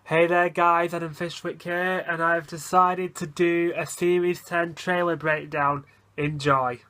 Hey there guys, Adam Fishwick here, and I've decided to do a Series 10 trailer breakdown. Enjoy.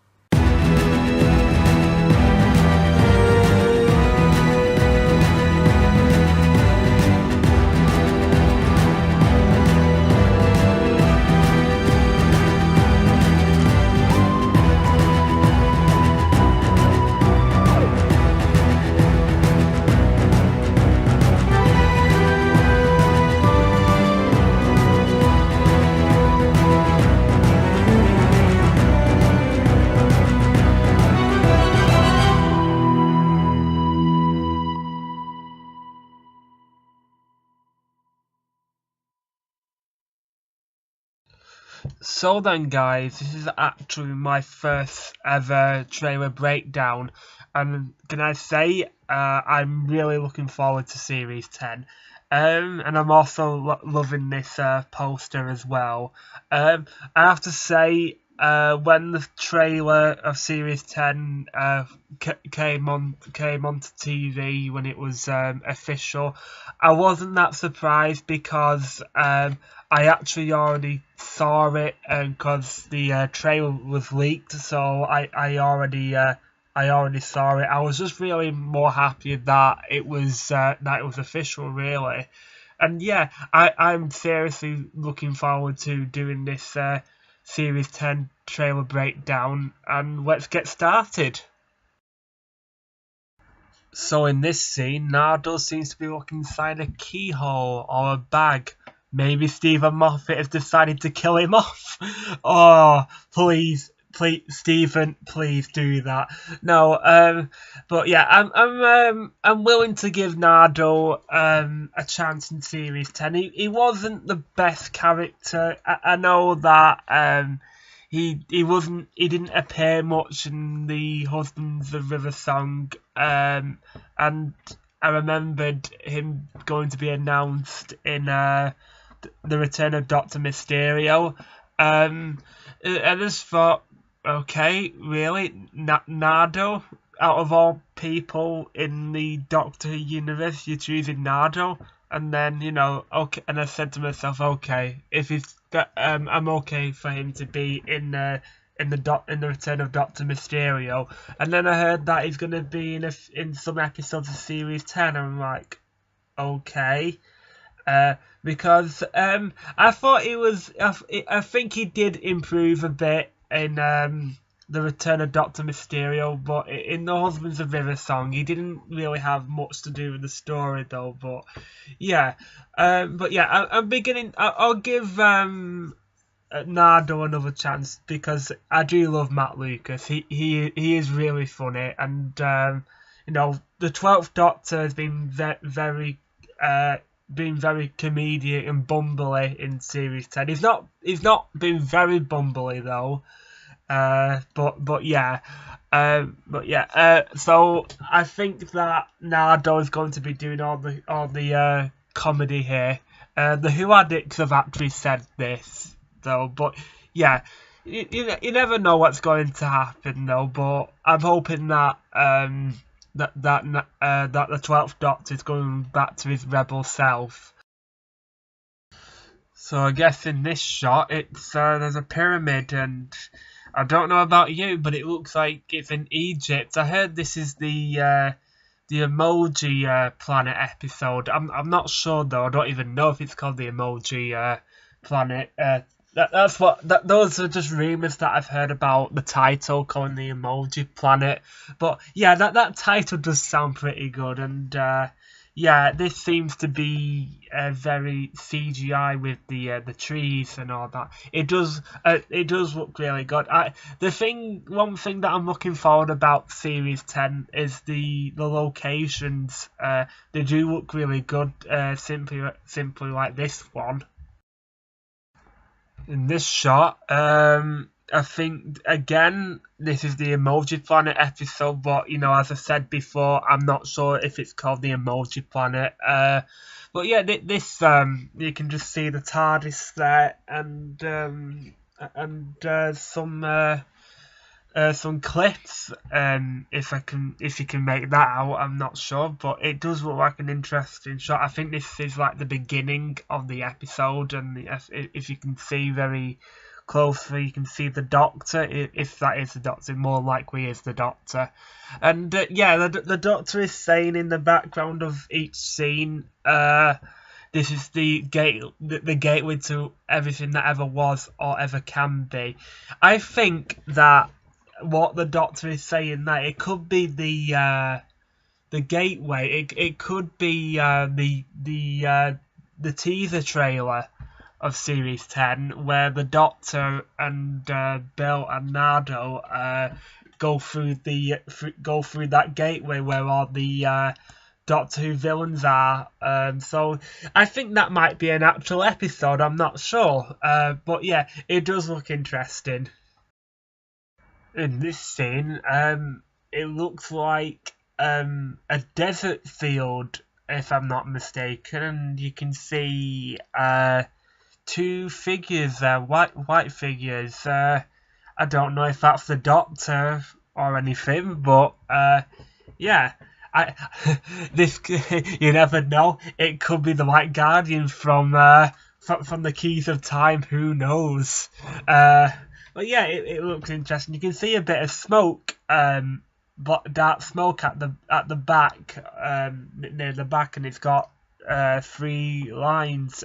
So then guys, this is actually my first ever trailer breakdown, and can I say, I'm really looking forward to Series 10. And I'm also loving this poster as well. I have to say, when the trailer of Series 10 came onto TV when it was official, I wasn't that surprised because I actually already saw it because the trailer was leaked, so I already saw it. I was just really more happy that it was official, really. And yeah, I'm seriously looking forward to doing this Series 10 trailer breakdown, and let's get started. So in this scene, Nardo seems to be looking inside a keyhole or a bag. Maybe Stephen Moffat has decided to kill him off. Oh, please, Stephen, please do that. No, but yeah, I'm willing to give Nardo a chance in Series 10. He wasn't the best character. I know that he didn't appear much in the Husbands of River song, and I remembered him going to be announced in the Return of Doctor Mysterio. I just thought, okay, really, Nardo, out of all people in the Doctor universe, you're choosing Nardo. And then, okay, and I said to myself, okay, if he's I'm okay for him to be in the Return of Doctor Mysterio. And then I heard that he's gonna be in some episodes of Series 10. And I'm like, okay, because I thought he was. I think he did improve a bit in the Return of Doctor Mysterio, but in the Husbands of River song, he didn't really have much to do with the story, though. Yeah, I'm beginning. I'll give Nardo another chance because I do love Matt Lucas. He is really funny, and the 12th Doctor has been very been very comedic and bumbly in Series 10. He's not been very bumbly though. So I think that Nardo is going to be doing all the comedy here. The Who Addicts have actually said this though, but yeah, you never know what's going to happen though. But I'm hoping that that the 12th Doctor is going back to his rebel self. So I guess in this shot, it's there's a pyramid, and I don't know about you, but it looks like it's in Egypt. I heard this is the Emoji Planet episode. I'm not sure though. I don't even know if it's called the Emoji Planet. Those are just rumors that I've heard about the title calling the Emoji Planet. But yeah, that title does sound pretty good, and yeah, this seems to be very CGI with the trees and all that. It does look really good. One thing that I'm looking forward about Series 10 is the locations. They do look really good. Simply like this one. In this shot, I think again this is the Emoji Planet episode, but as I said before, I'm not sure if it's called the Emoji Planet. But yeah, this you can just see the TARDIS there, and some some clips. If you can make that out, I'm not sure, but it does look like an interesting shot. I think this is like the beginning of the episode, and if you can see very closely, you can see the Doctor. If that is the Doctor, more likely is the Doctor. And the Doctor is saying in the background of each scene, this is the gateway to everything that ever was or ever can be. I think that what the Doctor is saying, that it could be the gateway. It could be the teaser trailer of Series 10, where the Doctor and Bill and Nado go through that gateway where all the Doctor Who villains are. So I think that might be an actual episode. I'm not sure, but yeah, it does look interesting. In this scene, it looks like a desert field, if I'm not mistaken, and you can see two figures there, white figures. I don't know if that's the Doctor or anything, but yeah. This you never know. It could be the White Guardian from the Keys of Time. Who knows? But yeah, it looks interesting. You can see a bit of smoke, dark smoke at the back, near the back, and it's got 3 lines.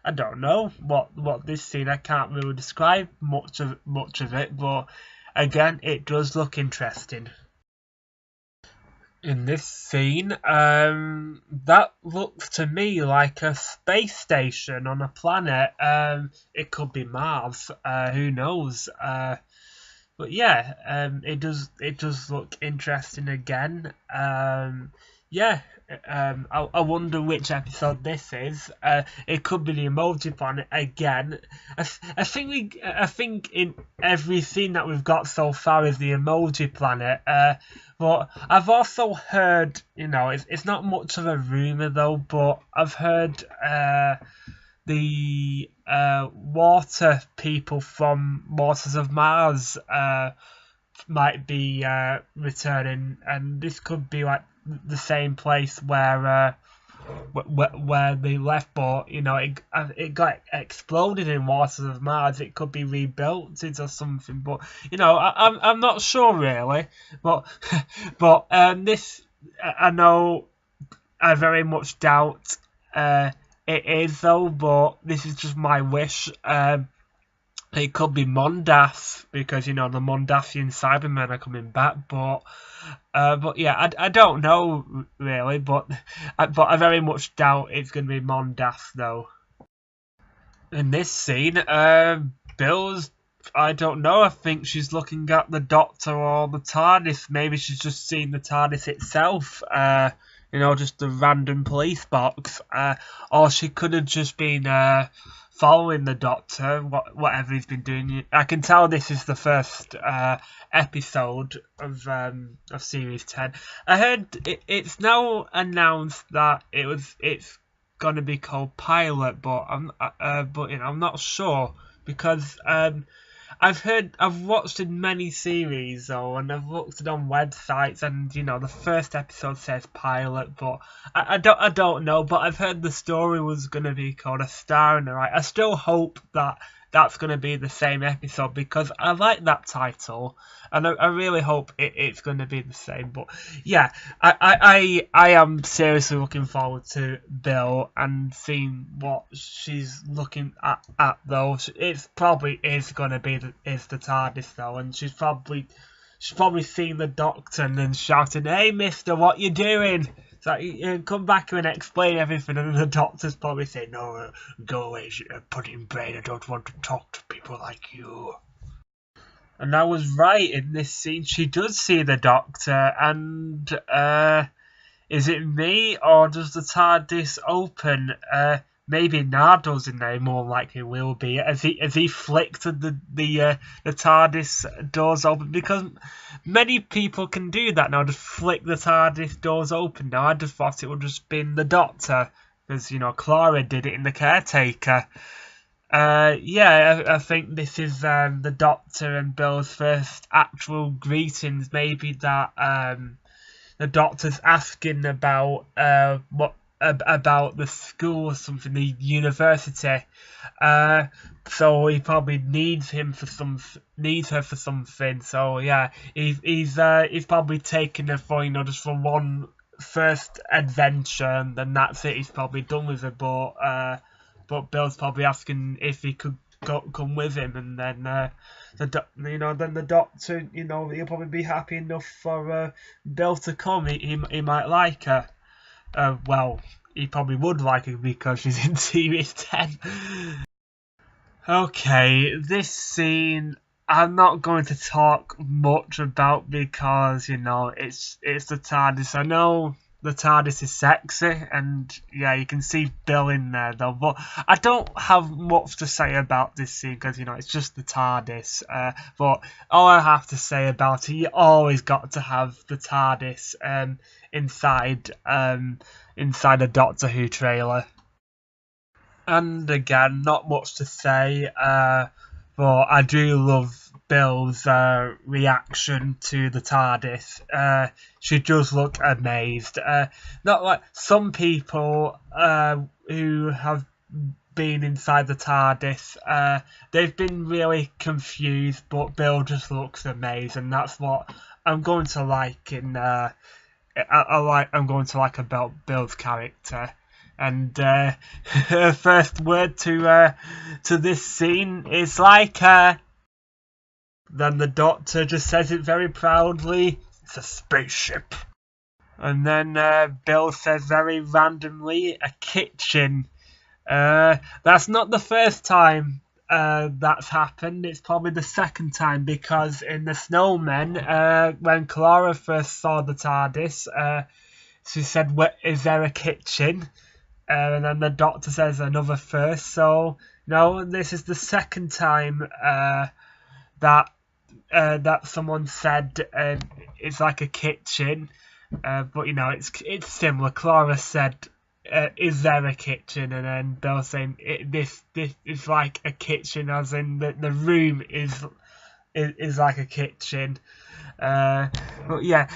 I don't know what this scene. I can't really describe much of it, but again, it does look interesting. In this scene, that looks to me like a space station on a planet. It could be Mars. Who knows? But yeah, it does look interesting again. Yeah. I wonder which episode this is. It could be the Emoji Planet again. I think in every scene that we've got so far is the Emoji Planet. But I've also heard, it's not much of a rumor though, but I've heard the water people from Waters of Mars might be returning, and this could be like the same place where they left, but it got exploded in Waters of Mars. It could be rebuilt into something, but I'm not sure really. But this, I know, I very much doubt it is though. But this is just my wish. It could be Mondas, because the Mondasian Cybermen are coming back, but yeah, I don't know really, but I very much doubt it's going to be Mondas though. In this scene, Bill's, I don't know, I think she's looking at the Doctor or the TARDIS. Maybe she's just seen the TARDIS itself, just a random police box, or she could have just been following the Doctor, whatever he's been doing. I can tell this is the first episode of Series 10. I heard it's now announced that it's going to be called Pilot, but I'm not sure, because I've watched in many series though, and I've looked it on websites, and the first episode says Pilot, but I don't know. But I've heard the story was gonna be called A Star in the Right. I still hope that that's gonna be the same episode, because I like that title, and I really hope it's gonna be the same. But yeah, I am seriously looking forward to Bill and seeing what she's looking at though. It's probably is gonna be the TARDIS though, and she's probably seen the Doctor and then shouting, "Hey, Mister, what you doing?" So come back and explain everything, and the Doctor's probably saying, "No, go away, pudding brain. I don't want to talk to people like you." And I was right in this scene. She does see the Doctor, and is it me, or does the TARDIS open? Maybe Nardo's in there, more likely will be. Has he flicked the TARDIS doors open? Because many people can do that now, just flick the TARDIS doors open now. I just thought it would just been the Doctor, because Clara did it in The Caretaker. Yeah, I think this is the Doctor and Bill's first actual greetings. Maybe that the Doctor's asking about about the school or something, the university. Uh, so he probably needs her for something. So yeah, he's probably taking her for just for one first adventure, and then that's it. He's probably done with it. But Bill's probably asking if he could come with him, and then then the Doctor, he'll probably be happy enough for Bill to come. He might like her. Well, he probably would like her because she's in Series 10. Okay, this scene I'm not going to talk much about because it's the TARDIS. I know the TARDIS is sexy, and yeah, you can see Bill in there though. But I don't have much to say about this scene because it's just the TARDIS. But all I have to say about it, you always got to have the TARDIS inside a Doctor Who trailer. And again, not much to say, but I do love Bill's reaction to the TARDIS. She does look amazed. Not like some people who have been inside the TARDIS. They've been really confused, but Bill just looks amazed, and that's what I'm going to like in. I'm going to like about Bill's character. And her first word to this scene is like then the Doctor just says it very proudly, it's a spaceship. And then Bill says very randomly, a kitchen. That's not the first time that's happened. It's probably the second time because in The Snowmen, when Clara first saw the TARDIS, she said, is there a kitchen? And then the Doctor says another first. So no, this is the second time that someone said it's like a kitchen. But it's similar. Clara said, "Is there a kitchen?" And then Bill saying, "This is like a kitchen, as in the room is like a kitchen." But yeah,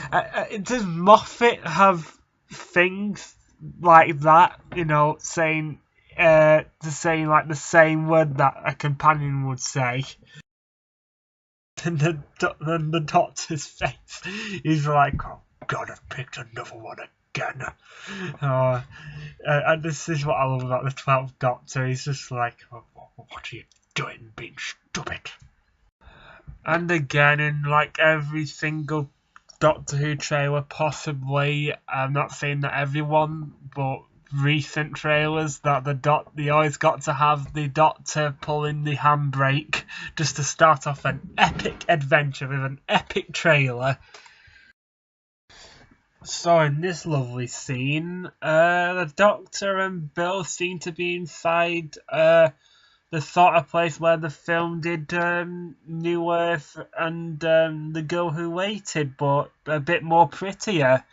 does Moffat have things like that, saying like the same word that a companion would say? And the Doctor's face, he's like, "Oh God, I've picked another one again." And this is what I love about the 12th Doctor. He's just like, "Oh, what are you doing, being stupid?" And again, in like every single Doctor Who trailer, possibly, I'm not saying that everyone, but recent trailers, that they always got to have the Doctor pulling the handbrake just to start off an epic adventure with an epic trailer. So in this lovely scene, the Doctor and Bill seem to be inside the sort of place where the film did New Earth and The Girl Who Waited, but a bit more prettier.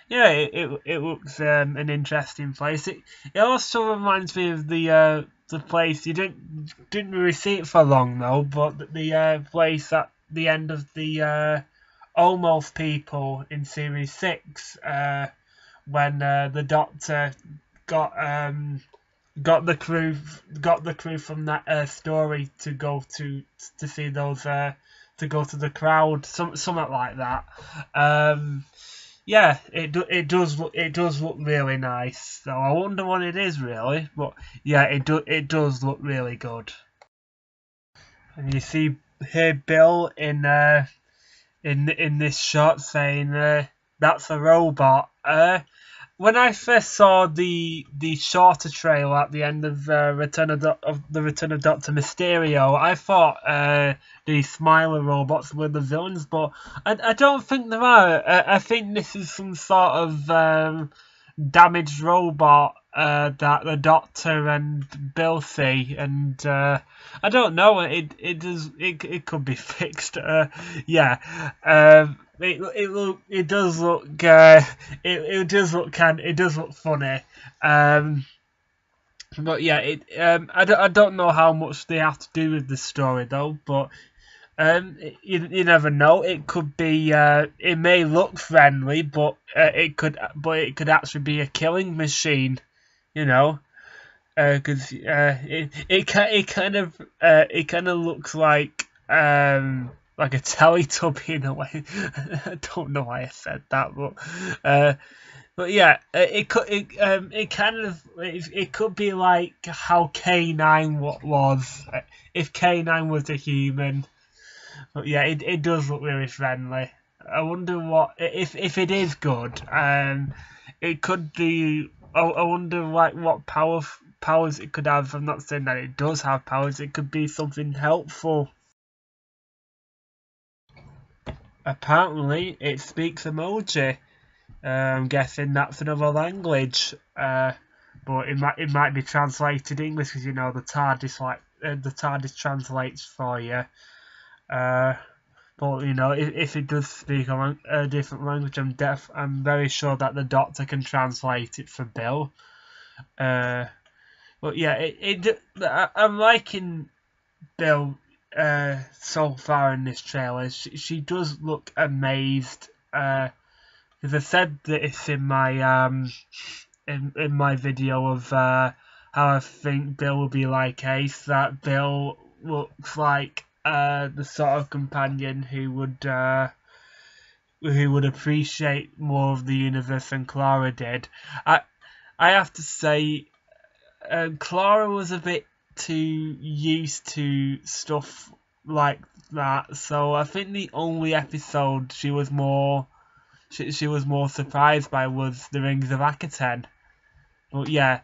Yeah, it looks an interesting place. It also reminds me of the place you didn't really see it for long though, but the place at the end of the Almost People in Series 6, when the Doctor got the crew from that story to go to see those to go to the crowd, something like that. Yeah, it does look really nice. So I wonder what it is really, but yeah, it does look really good. And you see here Bill in this shot saying that's a robot. When I first saw the shorter trailer at the end of the Return of Doctor Mysterio, I thought the Smiler robots were the villains, but I don't think they are. I think this is some sort of damaged robot that the Doctor and Bill see, and I don't know. It could be fixed. Yeah. It does look funny. But yeah, I don't know how much they have to do with the story though, but you never know. It could be. It may look friendly, but it could actually be a killing machine. You know, because it kind of looks like a Teletubby in a way. I don't know why I said that, but yeah, it could be like how K9 was if K9 was a human. But yeah, it does look really friendly. I wonder what if it is good. It could be. I wonder like what powers it could have. I'm not saying that it does have powers. It could be something helpful. Apparently, it speaks emoji. I'm guessing that's another language. But it might be translated English because the TARDIS translates for you. But if it does speak a different language, I'm very sure that the Doctor can translate it for Bill. But yeah, I'm liking Bill so far in this trailer. She does look amazed. Because I said this in my in my video of how I think Bill will be like Ace. That Bill looks like the sort of companion who would appreciate more of the universe than Clara did. I have to say, Clara was a bit too used to stuff like that, so I think the only episode she was more surprised by was the Rings of Akaten. But yeah,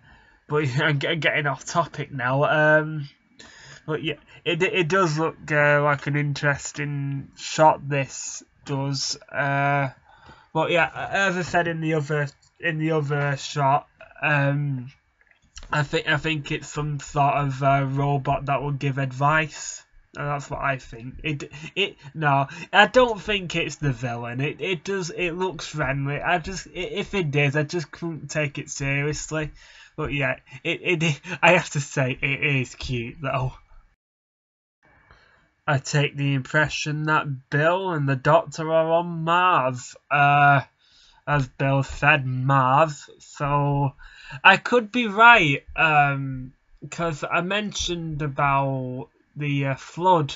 I'm getting off topic now. But yeah, it does look like an interesting shot. This does. But yeah, as I said in the other shot, I think it's some sort of robot that will give advice. And that's what I think. No, I don't think it's the villain. It looks friendly. If it is, I just couldn't take it seriously. But yeah, I have to say it is cute though. I take the impression that Bill and the Doctor are on Mars. As Bill said, Mars. So I could be right. Because I mentioned about the flood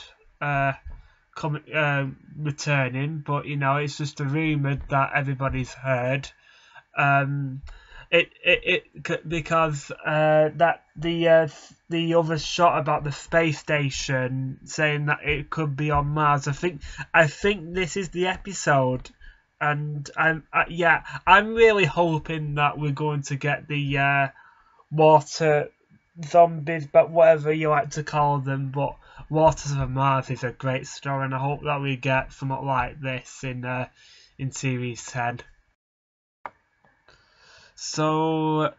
returning, but it's just a rumor that everybody's heard. Because that the other shot about the space station saying that it could be on Mars. I think this is the episode, and I'm really hoping that we're going to get the water zombies, but whatever you like to call them. But Waters of Mars is a great story, and I hope that we get something like this in series 10. So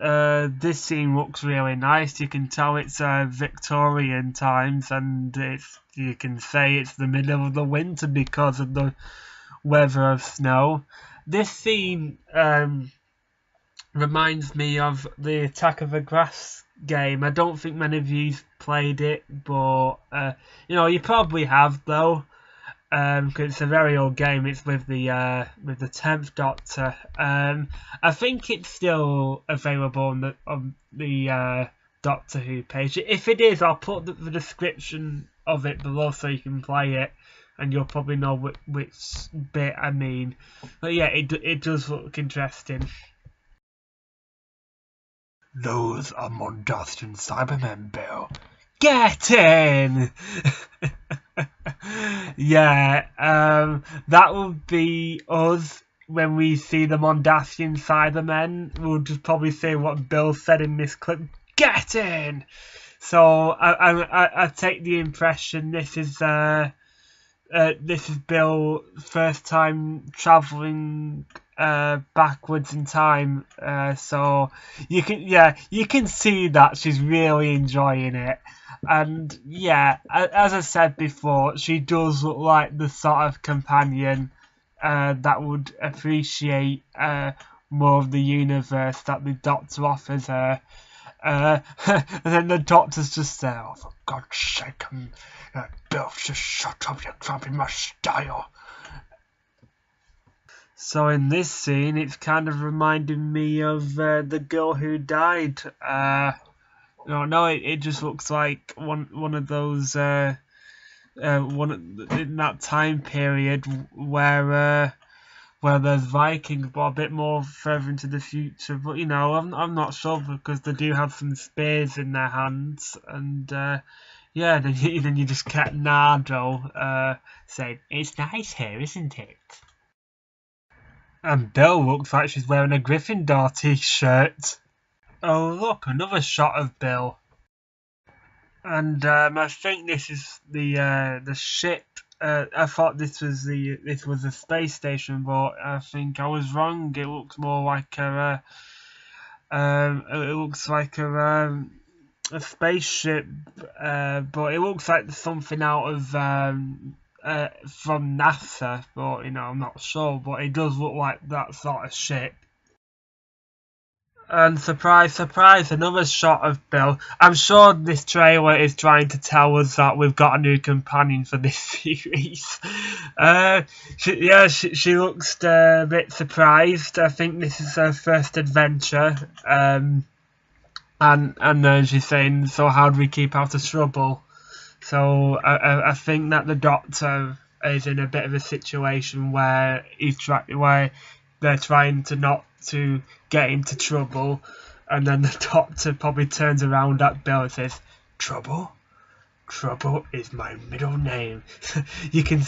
this scene looks really nice. You can tell it's Victorian times, and you can say it's the middle of the winter because of the weather of snow. This scene reminds me of the Attack of the Grass game. I don't think many of you played it, but you probably have though. Because it's a very old game. It's with the 10th Doctor. I think it's still available on the Doctor Who page. If it is, I'll put the description of it below so you can play it, and you'll probably know which bit I mean. But yeah, it does look interesting. Those are Mondasian Cybermen, Bill. Get in! Yeah, that would be us when we see the Mondasian Cybermen. We'll just probably say what Bill said in this clip. Get in! So I take the impression this is Bill first time traveling backwards in time. So you can see that she's really enjoying it. And yeah, as I said before, she does look like the sort of companion that would appreciate more of the universe that the Doctor offers her. and then the doctor's just there, oh, for God's sake, Bill, just shut up, you're cramping my style. So in this scene, it's kind of reminding me of the girl who died. It just looks like one of those in that time period where there's Vikings, but a bit more further into the future. But I'm not sure because they do have some spears in their hands, and then you just get Nardo saying, "It's nice here, isn't it?" And Bill looks like she's wearing a Gryffindor t-shirt. Oh look, another shot of Bill. And I think this is the ship. I thought this was a space station, but I think I was wrong. It looks more like a spaceship, but it looks like something out of from NASA. But I'm not sure. But it does look like that sort of ship. And surprise, surprise, another shot of Bill. I'm sure this trailer is trying to tell us that we've got a new companion for this series. She looks a bit surprised. I think this is her first adventure. And she's saying, so how do we keep out of trouble? So I think that the Doctor is in a bit of a situation where where they're trying to not to get into trouble, and then the Doctor probably turns around at Bill and says, "Trouble? Trouble is my middle name." you can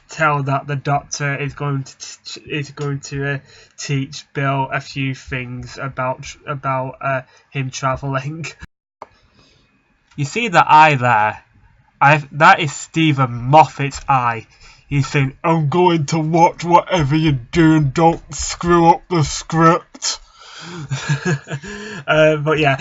tell that the Doctor is going to teach Bill a few things about him travelling. You see the eye there? That is Stephen Moffat's eye. He's saying, "I'm going to watch whatever you do and don't screw up the script." But yeah,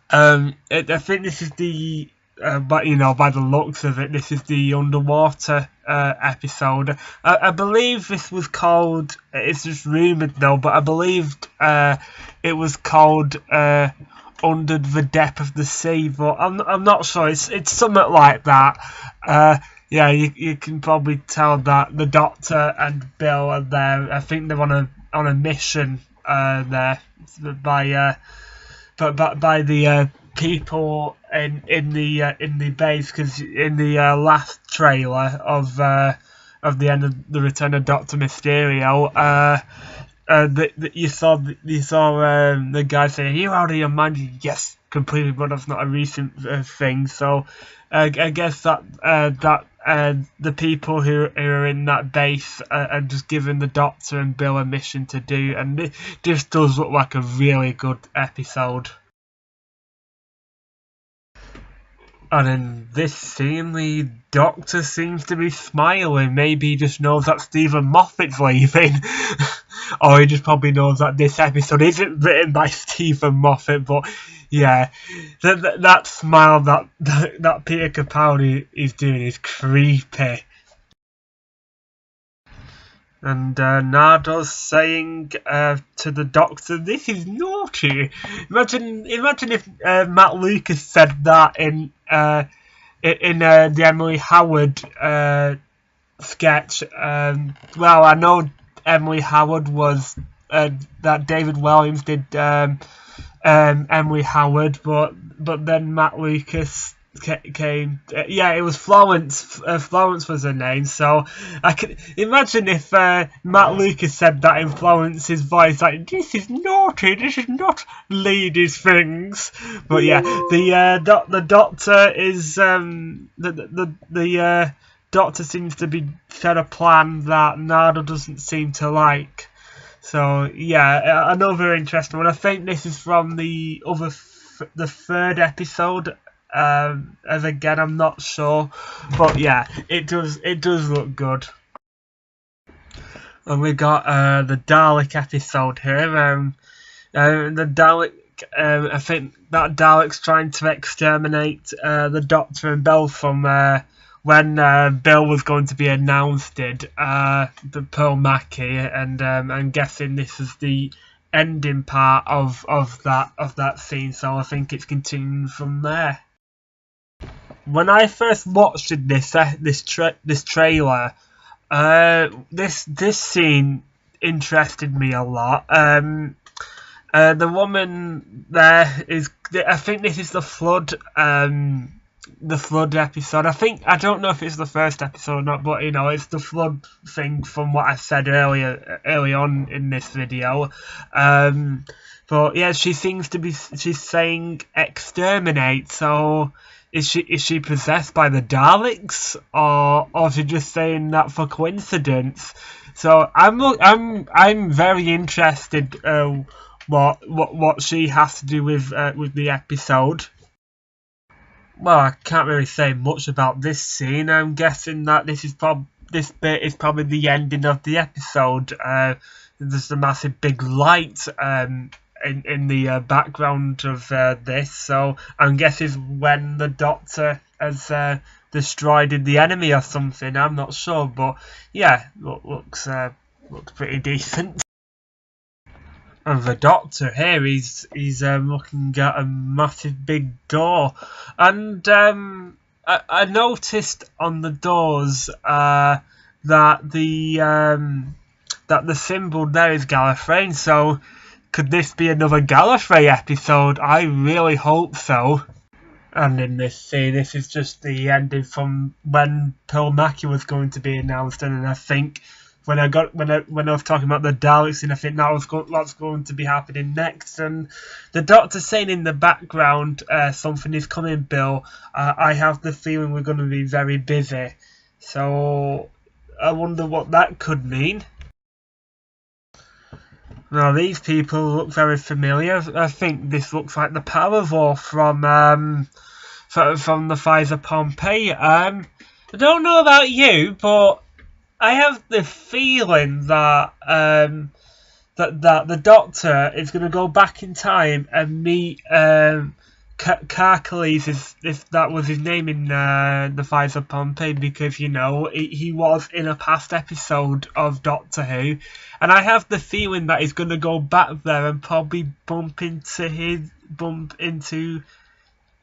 I think this is the, by the looks of it, this is the underwater episode. I believe this was called, it's just rumoured though, but I believed it was called Under the Depth of the Sea, but I'm not sure. It's something like that. Yeah, you can probably tell that the Doctor and Bill are there. I think they're on a mission there by the people in the base, because in the last trailer of the end of the Return of Doctor Mysterio, you saw the guy saying, "Are you out of your mind?" Yes, completely, but that's not a recent thing. So I guess that the people who are in that base are just giving the Doctor and Bill a mission to do, and this does look like a really good episode. And in this scene, the Doctor seems to be smiling. Maybe he just knows that Stephen Moffat's leaving. Or he just probably knows that this episode isn't written by Stephen Moffat. But yeah, that smile that Peter Capaldi is doing is creepy. And Nardo's saying to the Doctor, "This is naughty." Imagine if Matt Lucas said that in the Emily Howard sketch. Well, I know Emily Howard was that David Williams did Emily Howard, but then Matt Lucas came. It was Florence. Florence was her name. So I can imagine if Matt Lucas said that in Florence's voice, like, "This is naughty. This is not ladies' things." But yeah, the Doctor is the Doctor seems to be set a plan that Nardo doesn't seem to like. So yeah, another interesting one. I think this is from the third episode. As again, I'm not sure, but yeah, it does look good. And we got the Dalek episode here. The Dalek, I think that Dalek's trying to exterminate the Doctor and Bill from when Bill was going to be announced. The Pearl Mackie, and I'm guessing this is the ending part of that scene. So I think it's continuing from there. When I first watched this trailer, this scene interested me a lot. The woman there is, I think this is the flood episode. I don't know if it's the first episode or not, but you know, it's the flood thing from what I said early on in this video. But yeah, she's saying exterminate. So is she possessed by the Daleks, or is she just saying that for coincidence? So I'm very interested what she has to do with the episode. Well, I can't really say much about this scene. I'm guessing that this bit is probably the ending of the episode. There's a massive big light in the background of this, so I'm guessing when the Doctor has destroyed the enemy or something. I'm not sure, but yeah, looks pretty decent. And the Doctor here, he's looking at a massive big door, and I noticed on the doors that the symbol there is Gallifreyan. So could this be another Gallifrey episode? I really hope so. And in this scene, this is just the ending from when Pearl Mackie was going to be announced, and I think when I was talking about the Daleks, and I think that's going to be happening next. And the Doctor saying in the background, something is coming, Bill. I have the feeling we're going to be very busy. So I wonder what that could mean. Now these people look very familiar. I think this looks like the Paravor from the Pfizer Pompeii. I don't know about you, but I have the feeling that that the Doctor is going to go back in time and meet Karkalis, if that was his name in the Pfizer Pompeii, because you know he was in a past episode of Doctor Who, and I have the feeling that he's going to go back there and probably bump into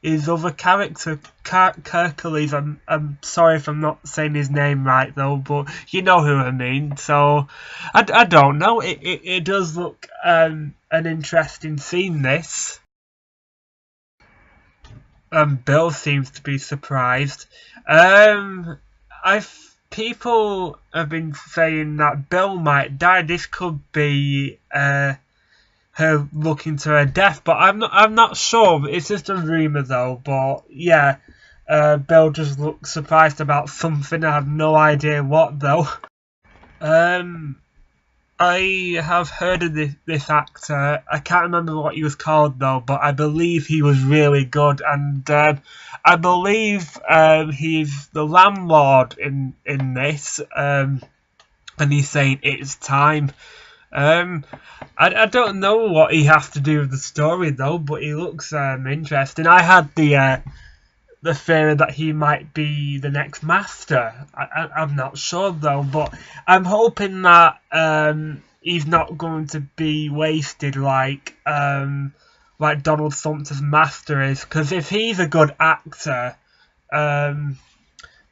his other character, Karkalis. I'm sorry if I'm not saying his name right though, but you know who I mean. So I don't know. It does look an interesting scene, this. Bill seems to be surprised. People have been saying that Bill might die. This could be her looking to her death, but I'm not sure. It's just a rumour though. But yeah, Bill just looks surprised about something. I have no idea what though. I have heard of this actor. I can't remember what he was called though, but I believe he was really good, and I believe he's the landlord in this, and he's saying it's time. I don't know what he has to do with the story though, but he looks interesting. I had the theory that he might be the next Master. I'm not sure though, but I'm hoping that he's not going to be wasted like Donald Sumpter's Master is, because if he's a good actor, and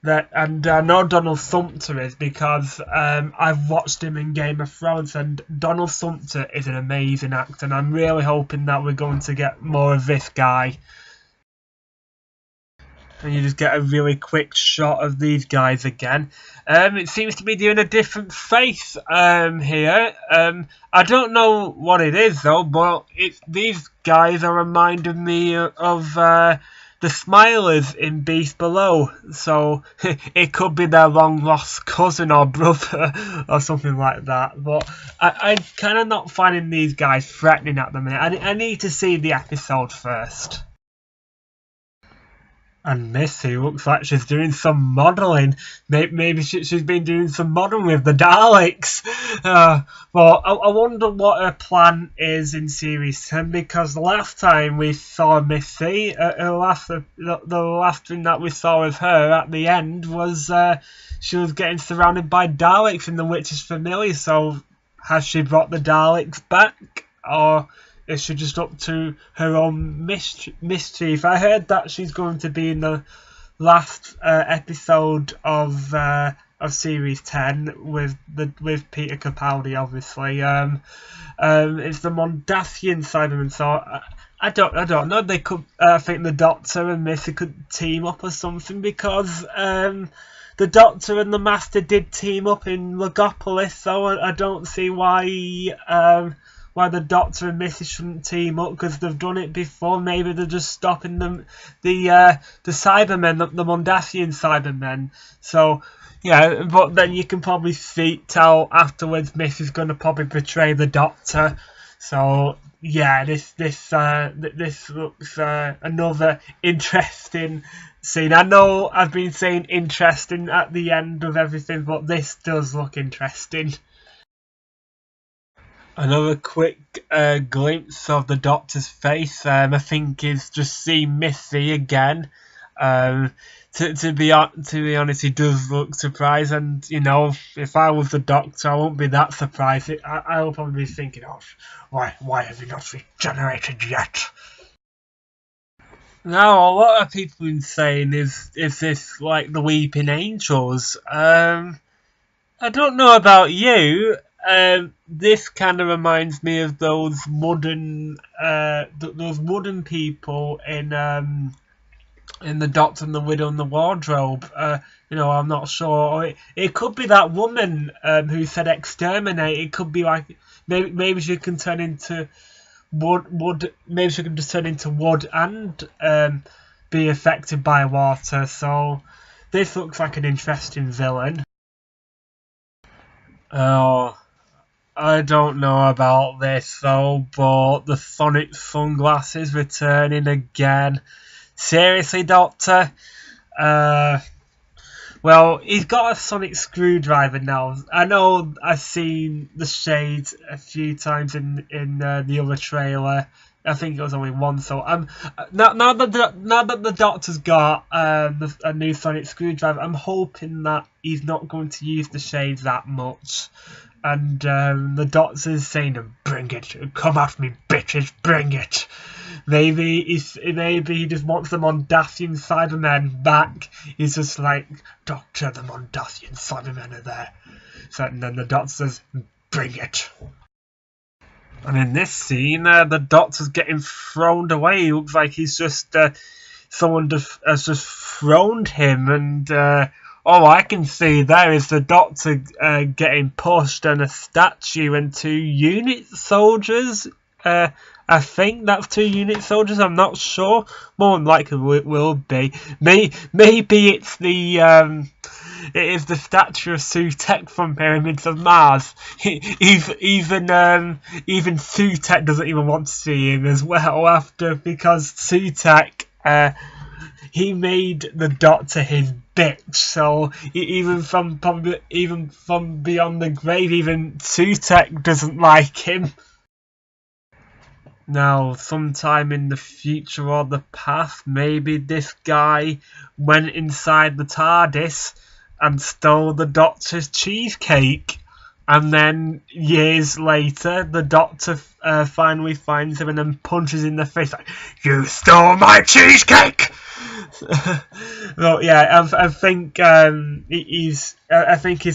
I know Donald Sumpter is because I've watched him in Game of Thrones, and Donald Sumpter is an amazing actor, and I'm really hoping that we're going to get more of this guy. And you just get a really quick shot of these guys again. It seems to be doing a different face here. I don't know what it is though, but these guys are reminding me of the Smilers in Beast Below. So it could be their long lost cousin or brother or something like that. But I'm kind of not finding these guys threatening at the minute. I need to see the episode first. And Missy looks like she's doing some modelling. Maybe she's been doing some modelling with the Daleks. Well, I wonder what her plan is in Series 10, because the last time we saw Missy, the last thing that we saw of her at the end was she was getting surrounded by Daleks in The Witch's Familiar. So has she brought the Daleks back? or is she just up to her own mischief? I heard that she's going to be in the last episode of series 10 with Peter Capaldi, obviously. It's the Mondasian Cybermen, so I don't know. They could, I think the Doctor and Missy could team up or something, because the Doctor and the Master did team up in Logopolis, so I don't see why the Doctor and Missy shouldn't team up, because they've done it before. Maybe they're just stopping them, the Cybermen, the Mondasian Cybermen. So yeah, but then you can probably tell afterwards Missy's going to probably betray the Doctor. So yeah, this looks another interesting scene. I know I've been saying interesting at the end of everything, but this does look interesting. Another quick glimpse of the Doctor's face, I think, is just seeing Missy again. To be honest, he does look surprised, and if I was the Doctor, I won't be that surprised. I will probably be thinking, oh, why have he not regenerated yet? Now, a lot of people have been saying, is this like the Weeping Angels? I don't know about you. This kind of reminds me of those wooden people in The Doctor and the Widow and the Wardrobe. I'm not sure. It could be that woman who said exterminate. It could be like maybe she can turn into wood. Maybe she can just turn into wood and be affected by water. So this looks like an interesting villain. Oh, I don't know about this though, but the Sonic sunglasses returning again. Seriously, Doctor? Well, he's got a sonic screwdriver now. I know I've seen the Shades a few times in the other trailer. I think it was only one. So now that the Doctor's got a new sonic screwdriver, I'm hoping that he's not going to use the Shades that much. And the Doctor's saying, "Bring it! Come at me, bitches! Bring it!" Maybe he just wants the Mondasian Cybermen back. He's just like, "Doctor, the Mondasian Cybermen are there." So, and then the Doctor says, "Bring it." And in this scene, the Doctor's getting thrown away. He looks like he's just someone has just thrown him, and all I can see there is the Doctor getting pushed, and a statue and 2 unit soldiers. I think that's 2 unit soldiers. I'm not sure. More than likely it will be. Maybe it's it is the statue of Sutekh from Pyramids of Mars. Even Sutekh doesn't even want to see him as well because Sutekh he made the Doctor his bitch. So even from beyond the grave, even Sutekh doesn't like him. Now, sometime in the future or the past, maybe this guy went inside the TARDIS and stole the Doctor's cheesecake. And then, years later, the Doctor finally finds him and then punches in the face like, "You stole my cheesecake!" Well, yeah, I think he's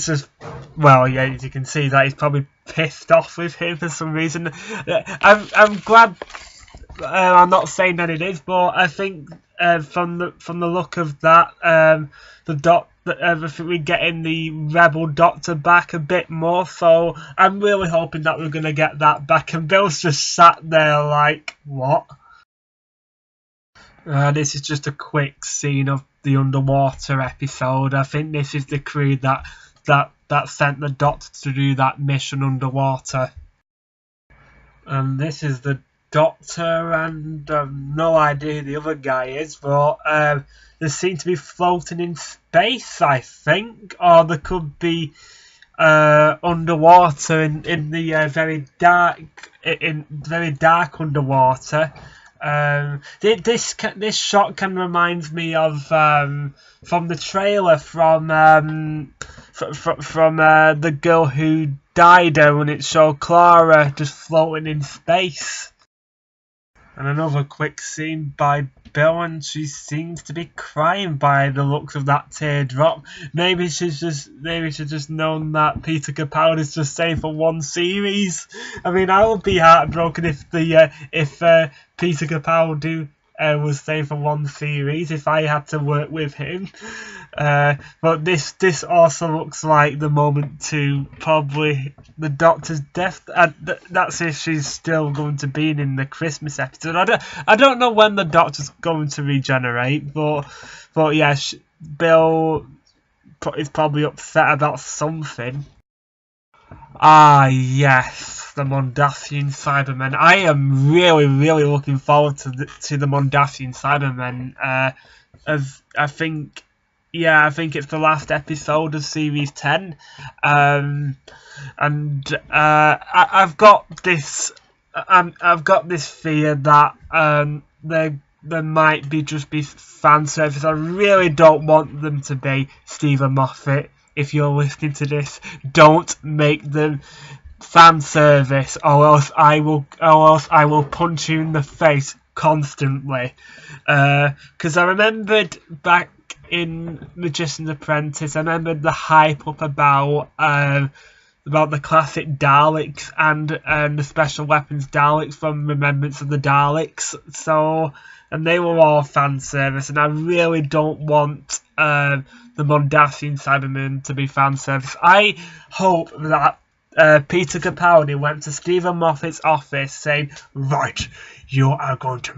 just, well, yeah, as you can see that he's probably pissed off with him for some reason. I'm glad. I'm not saying that it is, but I think from the look of that, I think we're getting the Rebel Doctor back a bit more. So I'm really hoping that we're gonna get that back. And Bill's just sat there like, what? This is just a quick scene of the underwater episode. I think this is the crew that sent the Doctor to do that mission underwater. And this is the Doctor, and no idea who the other guy is, but they seem to be floating in space, I think, or they could be underwater in the very dark underwater. This shot can reminds me of from the trailer from the girl who Dido, and it showed Clara just floating in space. And another quick scene by Bill, and she seems to be crying by the looks of that teardrop. Maybe she's just known that Peter Capaldi's just staying for one series. I mean, I would be heartbroken if Peter Capaldi was staying for one series if I had to work with him. But this also looks like the moment to probably the Doctor's death. That's if she's still going to be in the Christmas episode. I don't know when the Doctor's going to regenerate, but yeah, Bill is probably upset about something. Ah, yes, the Mondasian Cybermen. I am really looking forward to the Mondasian Cybermen. As I think it's the last episode of Series 10, and I've got this fear that there might just be fan service. I really don't want them to be. Stephen Moffat, if you're listening to this, don't make them fan service, or else I will punch you in the face constantly. Because I remembered back in Magician's Apprentice, I remembered the hype up about the classic Daleks and the special weapons Daleks from Remembrance of the Daleks. So, and they were all fan service, and I really don't want the Mondasian Cybermen to be fan service. I hope that Peter Capaldi went to Stephen Moffat's office saying, "Right, you're going to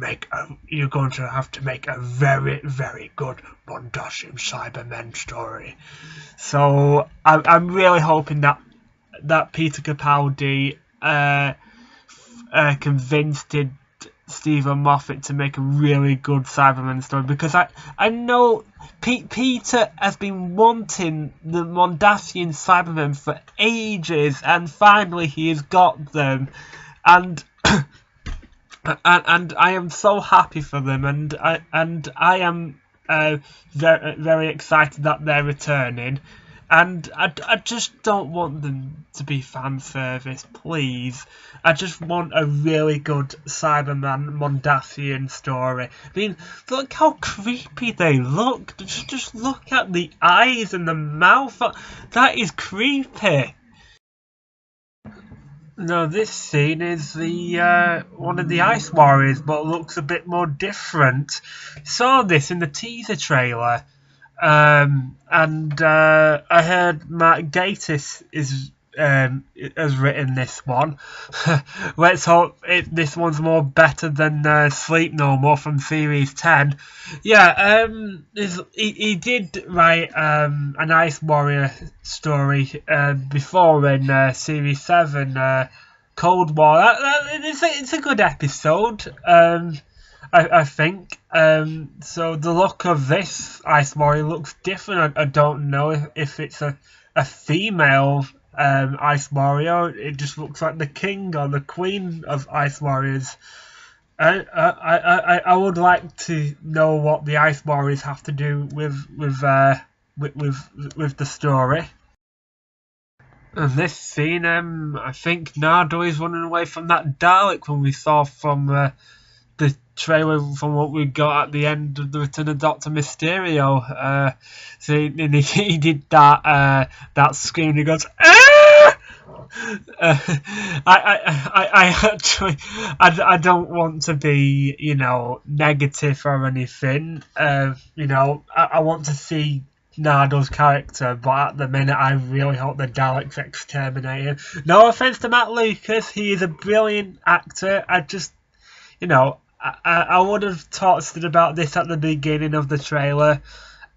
have to make a very good Mondasian Cybermen story." So I'm really hoping that Peter Capaldi convinced Stephen Moffat to make a really good Cybermen story, because I know Peter has been wanting the Mondasian Cybermen for ages, and finally he has got them, and and I am so happy for them, and I am very excited that they're returning. And I just don't want them to be fan service, please. I just want a really good Cyberman Mondasian story. I mean, look how creepy they look. Just look at the eyes and the mouth. That is creepy. No, this scene is the one of the Ice Warriors, but looks a bit more different. Saw this in the teaser trailer. And I heard Matt Gatiss has written this one. Let's hope this one's more better than Sleep No More from Series 10. Yeah, he did write an Ice Warrior story before in Series 7, Cold War. It's a good episode. I think. So the look of this Ice Warrior looks different. I don't know if it's a female Ice Warrior. It just looks like the king or the queen of Ice Warriors. I would like to know what the Ice Warriors have to do with the story. And this scene, I think Nardole is running away from that Dalek when we saw from the trailer from what we got at the end of the Return of Doctor Mysterio. So he did that scream, and he goes, "Ah!" I don't want to be, negative or anything. I want to see Nardo's character, but at the minute I really hope the Daleks exterminate him. No offense to Matt Lucas, he is a brilliant actor. I just, I would have talked about this at the beginning of the trailer,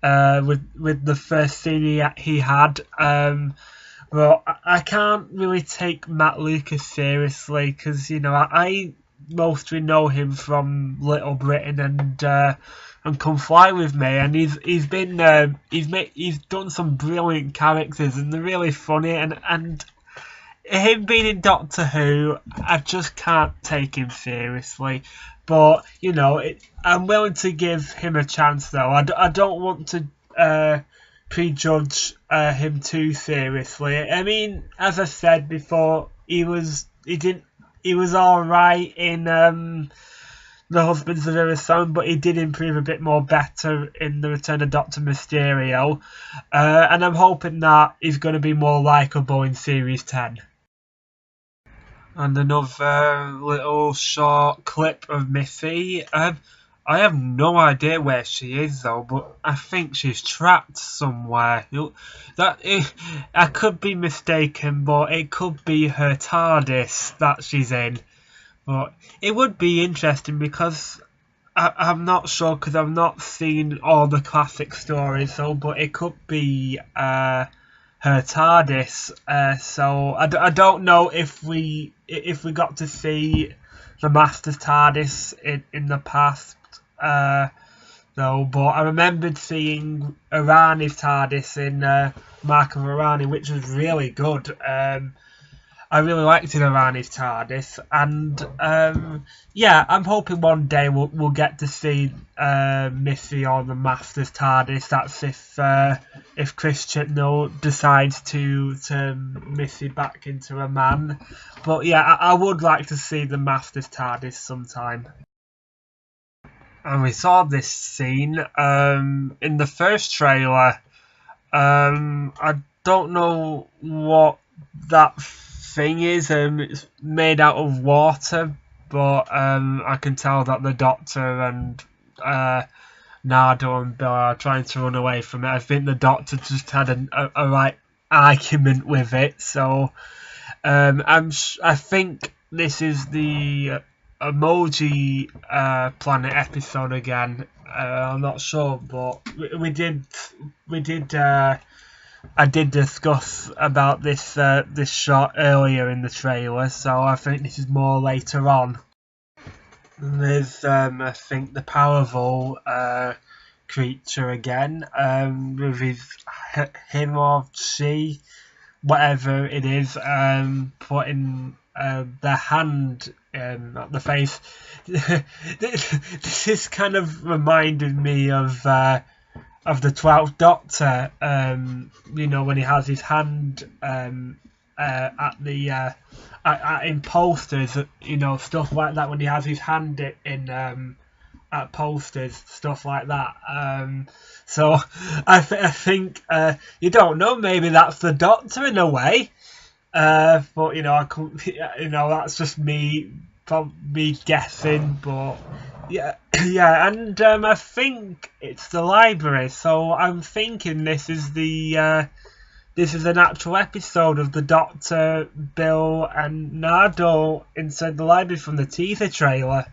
with the first scene he had. But I can't really take Matt Lucas seriously, because I mostly know him from Little Britain and Come Fly With Me, and he's done some brilliant characters, and they're really funny, and him being in Doctor Who, I just can't take him seriously. But I'm willing to give him a chance, though. I don't want to prejudge him too seriously. I mean, as I said before, he was all right in The Husbands of Irisong, but he did improve a bit more better in The Return of Doctor Mysterio, and I'm hoping that he's going to be more likeable in Series 10. And another little short clip of Missy. I have no idea where she is though, but I think she's trapped somewhere. I could be mistaken, but it could be her TARDIS that she's in. But it would be interesting because I'm not sure, because I've not seen all the classic stories, but it could be her TARDIS. So I don't know if we got to see the Master's TARDIS in the past. Though, but I remembered seeing Irani's TARDIS in Mark of Irani, which was really good. I really liked Irani's TARDIS, and yeah, I'm hoping one day we'll get to see Missy on the Master's TARDIS. That's if Chris Chibnall decides to turn Missy back into a man. But yeah, I would like to see the Master's TARDIS sometime. And we saw this scene in the first trailer. I don't know what that thing is. It's made out of water, but I can tell that the Doctor and Nardo and Bill are trying to run away from it. I think the Doctor just had a right argument with it. So I think this is the Emoji Planet episode again. I'm not sure, but I did discuss about this shot earlier in the trailer, so I think this is more later on. There's I think the Powerful creature again, with him or she, whatever it is, putting their hand at the face. This is kind of reminded me of the 12th Doctor, when he has his hand at the in posters, stuff like that. When he has his hand in at posters, stuff like that. So I think you don't know. Maybe that's the Doctor in a way. But I couldn't. That's just me guessing. But yeah, and I think it's the library. So I'm thinking this is an actual episode of the Doctor, Bill, and Nardo inside the library from the teaser trailer.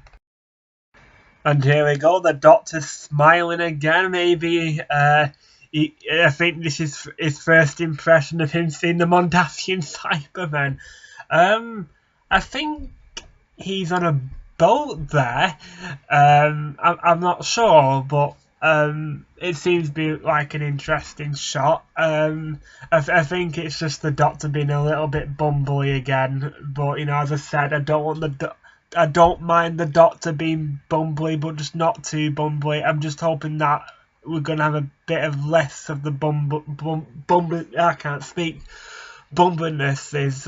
And here we go. The Doctor's smiling again. Maybe. I think this is his first impression of him seeing the Mondasian Cybermen. I think he's on a boat there. I'm not sure, but it seems to be like an interesting shot. I think it's just the Doctor being a little bit bumbly again. But as I said, I don't mind the Doctor being bumbly, but just not too bumbly. I'm just hoping that we're going to have a bit of less of the I can't speak. Bumbleness is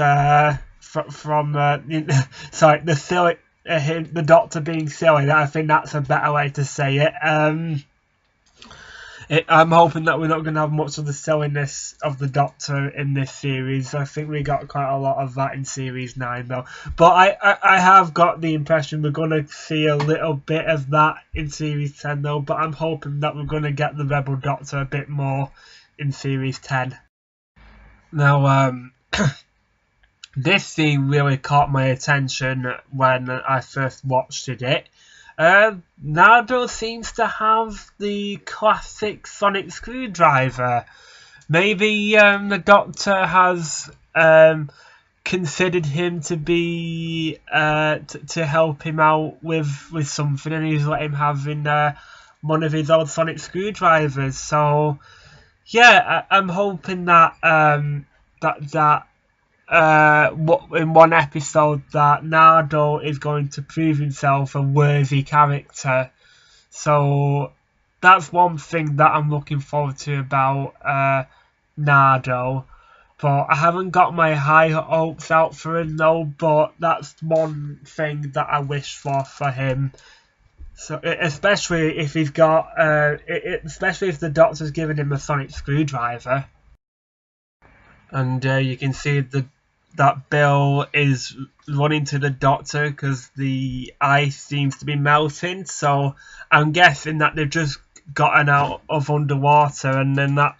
from the silly, the Doctor being silly. I think that's a better way to say it. I'm hoping that we're not going to have much of the silliness of the Doctor in this series. I think we got quite a lot of that in Series 9 though. But I have got the impression we're going to see a little bit of that in Series 10 though. But I'm hoping that we're going to get the Rebel Doctor a bit more in Series 10. Now, this scene really caught my attention when I first watched it. Nardo seems to have the classic sonic screwdriver. Maybe the Doctor has considered him to be to help him out with something, and he's let him have in one of his old sonic screwdrivers. So yeah, I'm hoping that in one episode that Nardo is going to prove himself a worthy character. So that's one thing that I'm looking forward to about Nardo. But I haven't got my high hopes out for him though. But that's one thing that I wish for him. So especially if he's got, especially if the Doctor's given him a sonic screwdriver, and you can see that Bill is running to the Doctor because the ice seems to be melting. So I'm guessing that they've just gotten out of underwater, and then that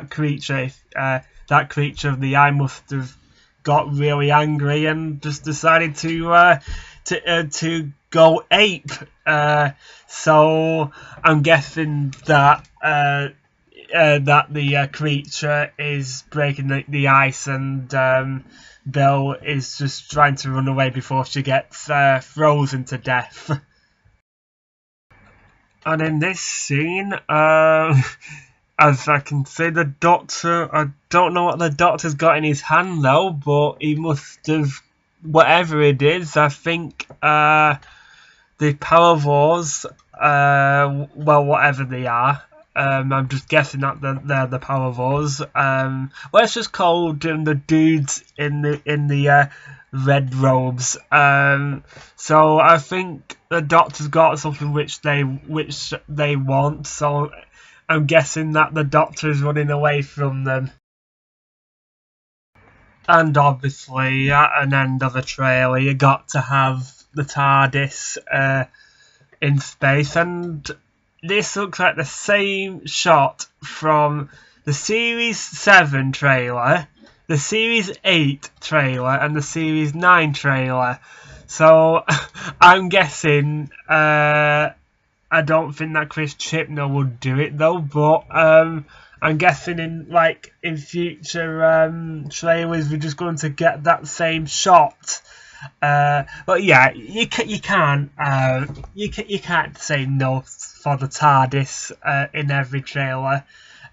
creature of the eye must have got really angry and just decided to go ape. So I'm guessing that the creature is breaking the ice, and Bill is just trying to run away before she gets frozen to death. And in this scene, as I can see, the Doctor, I don't know what the Doctor's got in his hand though, but he must have, whatever it is, I think the Paravors, well, whatever they are, I'm just guessing that they're the Paravors. Let's just call them the dudes in the red robes. So I think the Doctor's got something which they want. So I'm guessing that the Doctor is running away from them. And obviously, at an end of a trailer, you got to have the TARDIS in space, and this looks like the same shot from the Series 7 trailer, the Series 8 trailer, and the Series 9 trailer. So I'm guessing, I don't think that Chris Chibnall would do it though, but I'm guessing in future trailers we're just going to get that same shot. But yeah, you can't say no for the TARDIS in every trailer.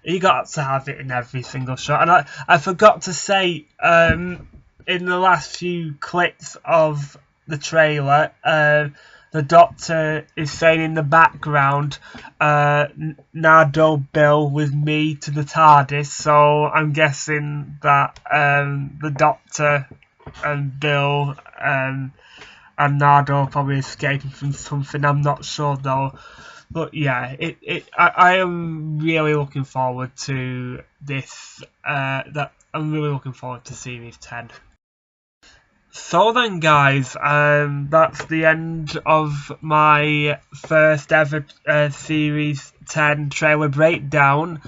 You got to have it in every single shot. And I forgot to say, in the last few clips of the trailer, the Doctor is saying in the background, Nardo Bill with me to the TARDIS. So I'm guessing that the Doctor and Bill and Nardo are probably escaping from something. I'm not sure though. But yeah, I am really looking forward to this. I'm really looking forward to Series 10. So then, guys, that's the end of my first ever Series 10 trailer breakdown,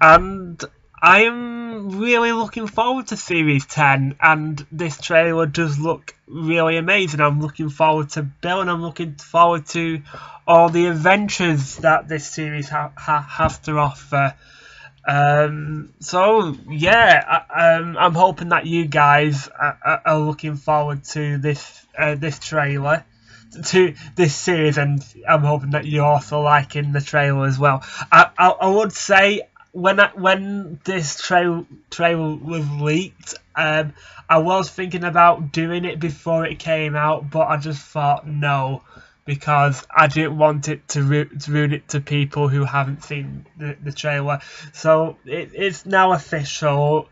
and I'm really looking forward to Series 10, and this trailer does look really amazing. I'm looking forward to Bill, and I'm looking forward to all the adventures that this series has to offer. So yeah, I'm hoping that you guys are looking forward to this trailer, to this series, and I'm hoping that you're also liking the trailer as well. I would say when this trailer was leaked, I was thinking about doing it before it came out, but I just thought no, because I didn't want it to ruin it to people who haven't seen the trailer. So it's now official.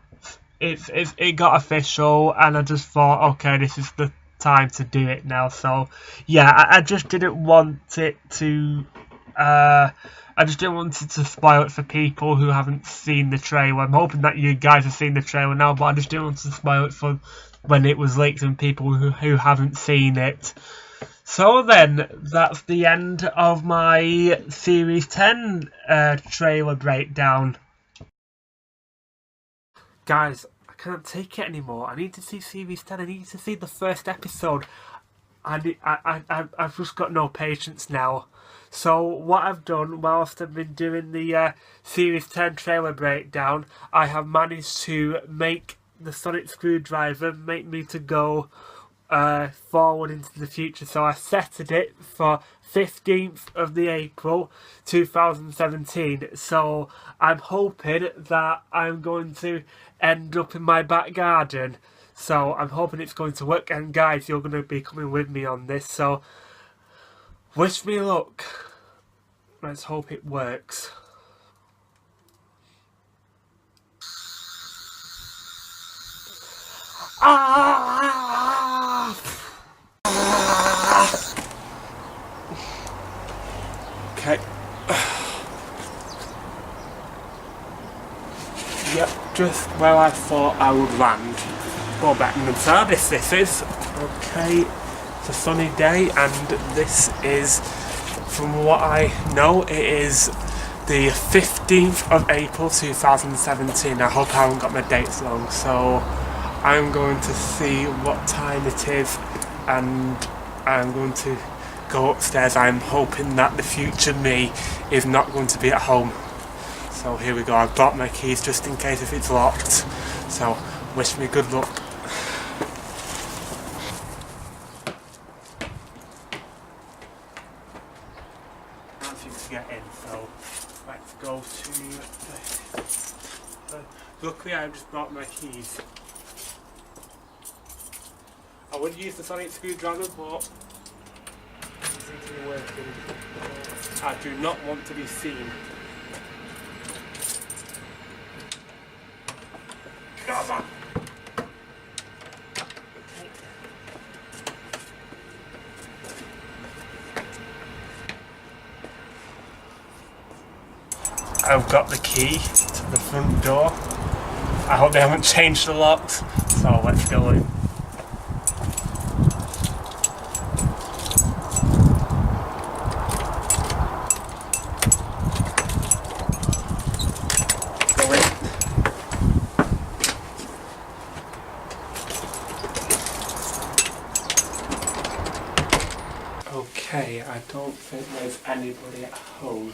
It got official, and I just thought, okay, this is the time to do it now. So yeah, I just didn't want it to. I just didn't want it to spoil it for people who haven't seen the trailer. I'm hoping that you guys have seen the trailer now, but I just didn't want to spoil it for when it was leaked and people who haven't seen it. So then, that's the end of my Series 10 trailer breakdown. Guys, I can't take it anymore. I need to see Series 10. I need to see the first episode. I've just got no patience now. So what I've done whilst I've been doing the Series 10 trailer breakdown, I have managed to make the sonic screwdriver make me to go forward into the future. So I set it for 15th of the April 2017. So I'm hoping that I'm going to end up in my back garden. So I'm hoping it's going to work, and guys, you're going to be coming with me on this, so wish me luck. Let's hope it works. Ah! Okay. Yep, just where I thought I would land. Well, Beckman Service this is. Okay, it's a sunny day, and this is, from what I know, it is the 15th of April 2017. I hope I haven't got my dates wrong, so I'm going to see what time it is, and I'm going to go upstairs. I'm hoping that the future me is not going to be at home. So here we go. I've brought my keys just in case if it's locked. So wish me good luck. Can't seem to get in, so let's go to luckily I've just brought my keys. I would use the sonic screwdriver, but it seems to be working. I do not want to be seen. Come on. I've got the key to the front door. I hope they haven't changed the locks, so let's go in. Go in. Okay, I don't think there's anybody at home.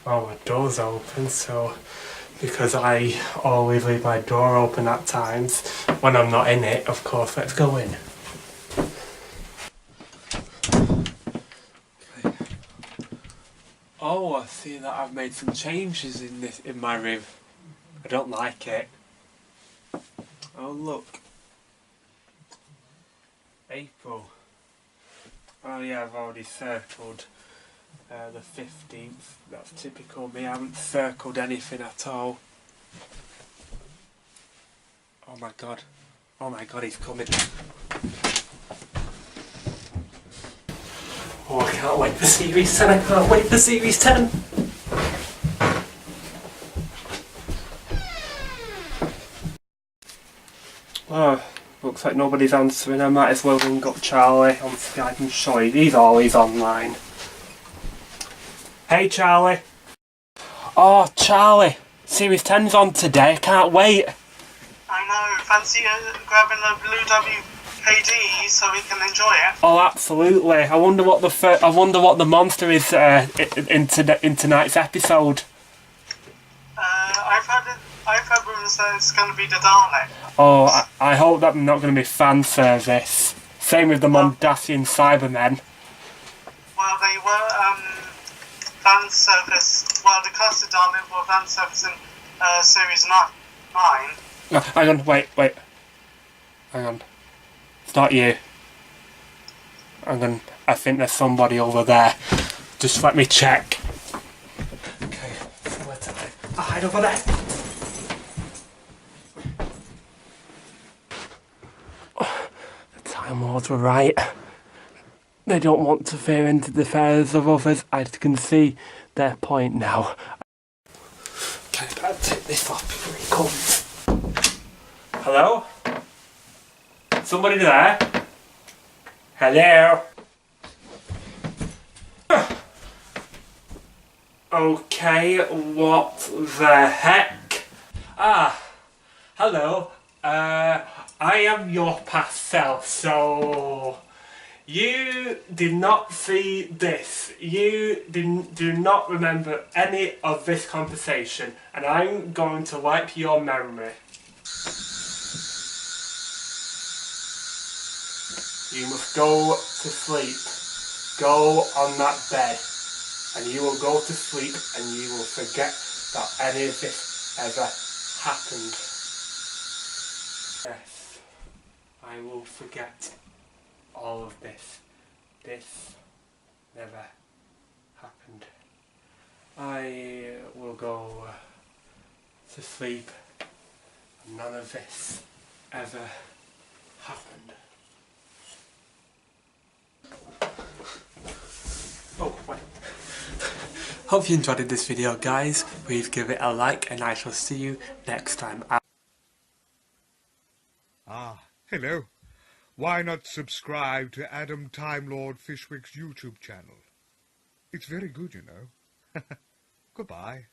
Oh, my door's open, so because I always leave my door open at times when I'm not in it, of course. Let's go in. Okay. Oh, I see that I've made some changes in my room. I don't like it. Oh, look. April. Oh yeah, I've already circled the 15th. That's typical me. I haven't circled anything at all. Oh my god. Oh my god, he's coming. Oh, I can't wait for Series 10. I can't wait for Series 10. Oh, looks like nobody's answering. I might as well ring up Charlie on Skype and show you. He's always online. Hey Charlie. Oh Charlie, Series 10's on today. I can't wait. I know. Fancy grabbing a Blue WKD so we can enjoy it. Oh, absolutely. I wonder what the monster is in tonight's episode. I've heard rumors that it's going to be the Dalek. Oh, I hope that's not going to be fan service. Same with the Mondasian Cybermen. Well, they were fan service. Well, the cast of Dalek were fan service in Series 9. No, hang on, wait. Hang on. It's not you. Hang on, I think there's somebody over there. Just let me check. Okay, so where to hide over there. The Time Lords were right. They don't want to veer into the affairs of others. I can see their point now. Okay, I better take this off before he comes. Hello? Somebody there? Hello? Okay, what the heck? Ah, hello. I am your past self, so You did not see this. You do not remember any of this conversation, and I'm going to wipe your memory. You must go to sleep. Go on that bed, and you will go to sleep, and you will forget that any of this ever happened. Yes, I will forget all of this. This never happened. I will go to sleep, and none of this ever happened. Oh, wait. Hope you enjoyed this video, guys. Please give it a like, and I shall see you next time. Hello. Why not subscribe to Adam Time Lord Fishwick's YouTube channel? It's very good, you know. Goodbye.